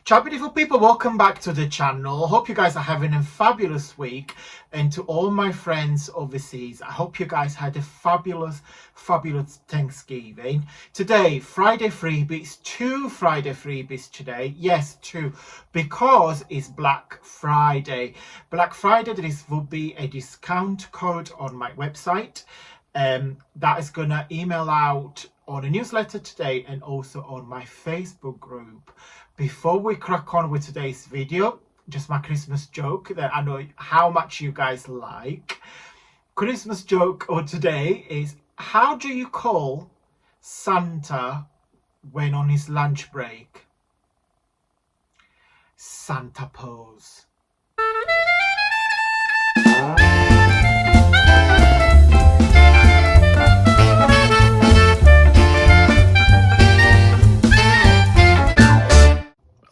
Ciao beautiful people, welcome back to the channel. Hope you guys are having a fabulous week, and to all my friends overseas, I hope you guys had a fabulous Thanksgiving. Today, Friday freebies, 2 Friday freebies today. Yes, 2, because it's Black Friday. Black Friday, there will be a discount code on my website that is gonna email out on a newsletter today and also on my Facebook group. Before we crack on with today's video, just my Christmas joke that I know how much you guys like. Christmas joke of today is, how do you call Santa when on his lunch break? Santa pose.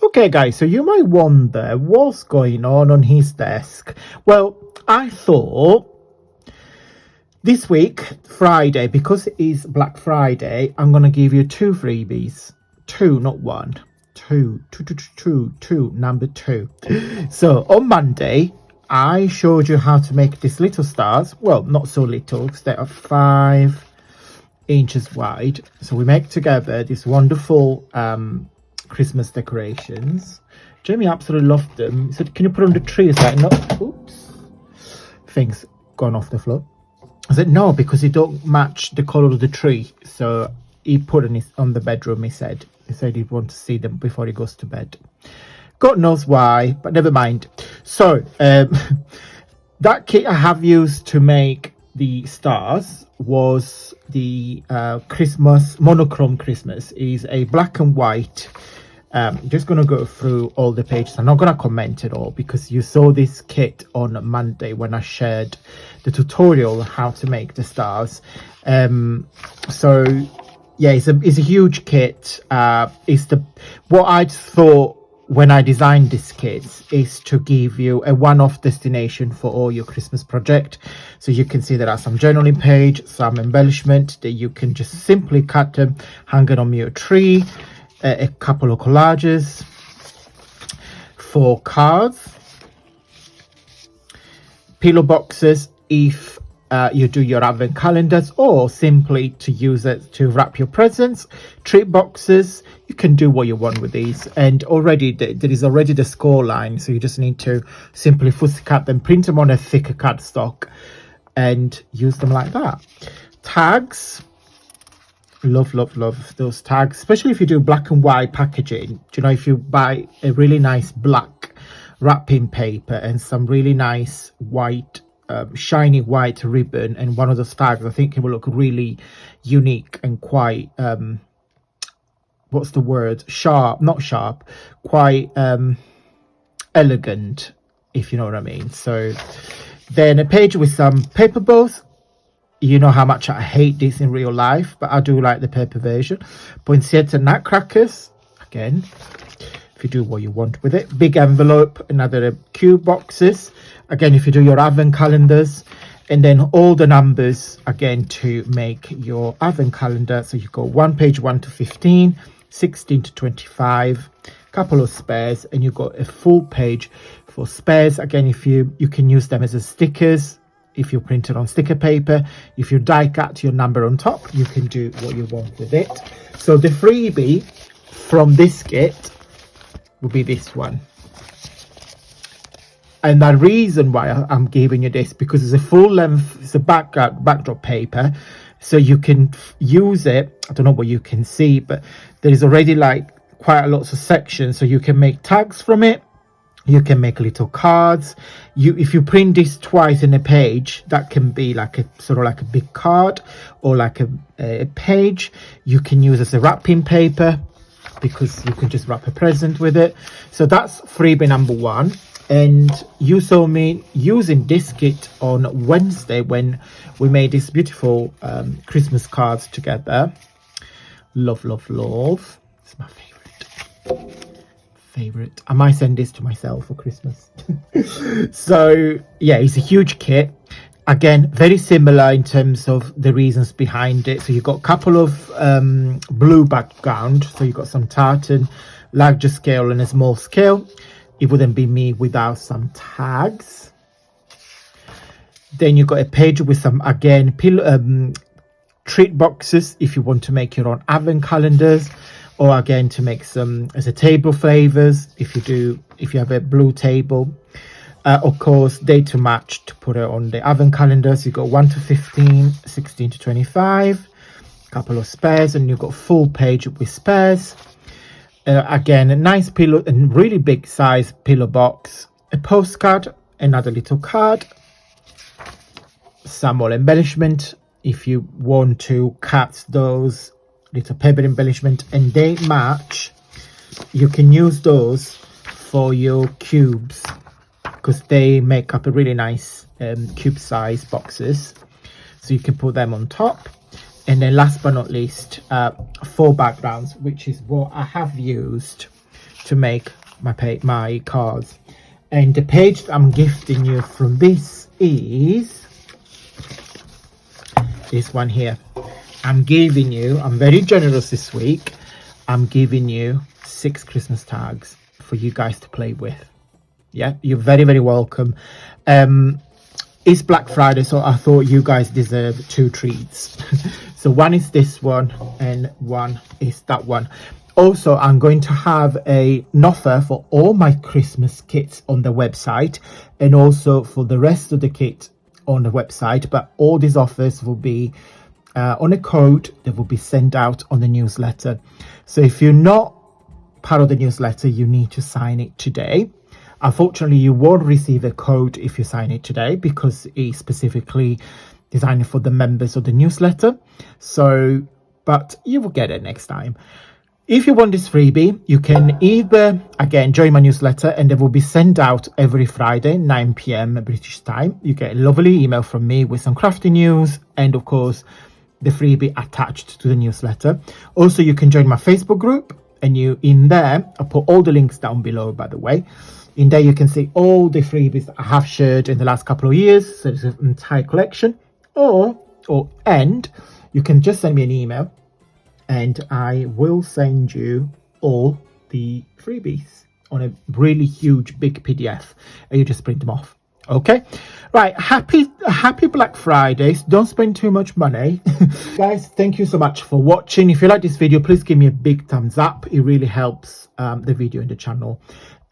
Okay guys, so you might wonder what's going on his desk. Well, I thought this week, Friday, because it is Black Friday, I'm going to give you 2 freebies. 2, not 1. 2, number 2. So on Monday, I showed you how to make these little stars. Well, not so little, because they are 5 inches wide. So we make together this wonderful Christmas decorations. Jamie absolutely loved them. He said, can you put on the tree? I said, no. Oops. Things gone off the floor. I said, no, because it don't match the color of the tree. So he put on the bedroom, he said. He said he'd want to see them before he goes to bed. God knows why, but never mind. So that kit I have used to make the stars was the Christmas, monochrome Christmas. Is a black and white. Just going to go through all the pages. I'm not going to comment it all because you saw this kit on Monday when I shared the tutorial how to make the stars. So yeah, it's a huge kit. What I thought when I designed this kit is to give you a one-off destination for all your Christmas project. So you can see there are some journaling page, some embellishment that you can just simply cut them, hang it on your tree. A couple of collages for cards, pillow boxes if you do your advent calendars, or simply to use it to wrap your presents, treat boxes. You can do what you want with these, and already there is already the score line, so you just need to simply fussy cut them, print them on a thicker cardstock and use them like that. Tags. Love those tags, especially if you do black and white packaging. You know, if you buy a really nice black wrapping paper and some really nice white shiny white ribbon and one of those tags, I think it will look really unique and quite what's the word, quite elegant, if you know what I mean. So then a page with some paper bows. You know how much I hate this in real life, but I do like the paper version. Poinsettia nutcrackers, again, if you do what you want with it. Big envelope, another cube boxes, again, if you do your advent calendars. And then all the numbers, again, to make your advent calendar. So you go 1 page 1 to 15, 16 to 25, couple of spares, and you've got a full page for spares. Again, if you can use them as a stickers. If you print it on sticker paper, if you die cut your number on top, you can do what you want with it. So the freebie from this kit will be this one. And the reason why I'm giving you this, because it's a full length, it's a backdrop paper, so you can use it. I don't know what you can see, but there is already like quite a lots of sections, so you can make tags from it. You can make little cards. If you print this twice in a page, that can be like a sort of like a big card or like a page. You can use as a wrapping paper because you can just wrap a present with it. So that's freebie number 1. And you saw me using this kit on Wednesday when we made this beautiful Christmas cards together. Love. It's my favorite. I might send this to myself for Christmas. So yeah, it's a huge kit. Again, very similar in terms of the reasons behind it. So you've got a couple of blue background, so you've got some tartan larger scale and a small scale. It wouldn't be me without some tags. Then you got a page with some, again, treat boxes if you want to make your own advent calendars, or again to make some as a table flavors if you have a blue table. Of course, date to match to put it on the advent calendars. You got 1 to 15, 16 to 25, couple of spares, and you've got full page with spares. Again, a nice pillow and really big size pillow box, a postcard, another little card, some more embellishment if you want to cut those little paper embellishment, and they match. You can use those for your cubes because they make up a really nice cube size boxes, so you can put them on top. And then last but not least, 4 backgrounds, which is what I have used to make my cards. And the page I'm gifting you from this is this one here. I'm very generous this week. I'm giving you 6 Christmas tags for you guys to play with. Yeah, you're very, very welcome. It's Black Friday, so I thought you guys deserve 2 treats. So one is this one and one is that one. Also, I'm going to have an offer for all my Christmas kits on the website, and also for the rest of the kit on the website. But all these offers will be on a code that will be sent out on the newsletter. So if you're not part of the newsletter, you need to sign it today. Unfortunately, you won't receive a code if you sign it today because it's specifically designed for the members of the newsletter. So, but you will get it next time. If you want this freebie, you can either, again, join my newsletter, and they will be sent out every Friday, 9 p.m. British time. You get a lovely email from me with some crafty news and, of course, the freebie attached to the newsletter. Also, you can join my Facebook group, and in there, I'll put all the links down below, by the way. In there, you can see all the freebies that I have shared in the last couple of years. So it's an entire collection. And you can just send me an email and I will send you all the freebies on a really huge big PDF, and you just print them off. Okay, right, happy Black Fridays. Don't spend too much money. Guys, thank you so much for watching. If you like this video, please give me a big thumbs up. It really helps the video and the channel.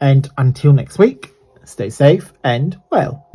And until next week, stay safe and well.